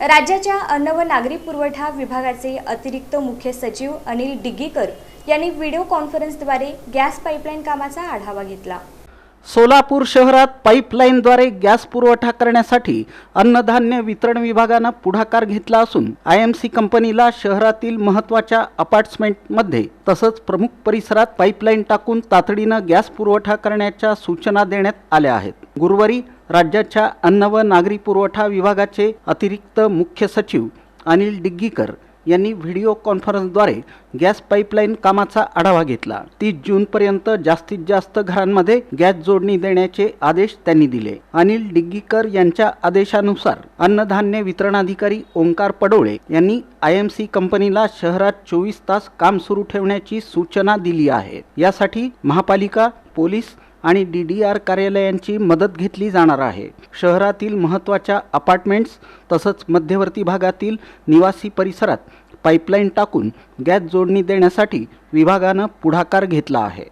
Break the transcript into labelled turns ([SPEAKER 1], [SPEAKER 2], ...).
[SPEAKER 1] राज्याच्या अन्न व नागरी पुरवठा विभागाचे अतिरिक्त मुख्य सचिव अनिल डिग्गीकर यांनी व्हिडिओ कॉन्फरन्सद्वारे गॅस पाईपलाईन कामाचा आढावा घेतला।
[SPEAKER 2] सोलापूर शहरात पाईपलाईनद्वारे गॅस पुरवठा करण्यासाठी अन्नधान्य वितरण विभागाने पुढाकार घेतला असून आयएमसी कंपनीला शहरातील महत्त्वाच्या अपार्टमेंटमध्ये तसंच प्रमुख परिसरात पाईपलाईन टाकून तातडीने गॅस पुरवठा करण्याच्या सूचना देण्यात आल्या आहेत। गुरुवारी राज्याच्या अन्न व नागरी पुरवठा विभागाचे अतिरिक्त मुख्य सचिव अनिल डिग्गीकर यांनी व्हिडिओ कॉन्फरन्सद्वारे गॅस पाईपलाईन कामाचा आढावा घेतला। 30 जूनपर्यंत जास्तीत जास्त घरांमध्ये गॅस जोडणी देण्याचे आदेश त्यांनी दिले। अनिल डिग्गीकर यांच्या आदेशानुसार अन्नधान्य वितरणाधिकारी ओंकार पडोळे यांनी आयएमसी कंपनीला शहरात 24 तास काम सुरू ठेवण्याची सूचना दिली आहे। यासाठी महापालिका, पोलीस आणि डीडीआर कार्यालयांची मदत घेतली जाणार आहे। शहरातील महत्त्वाच्या अपार्टमेंट्स तसंच मध्यवर्ती भागातील निवासी परिसरात पाईपलाईन टाकून गॅस जोडणी देण्यासाठी विभागाने पुढाकार घेतला आहे।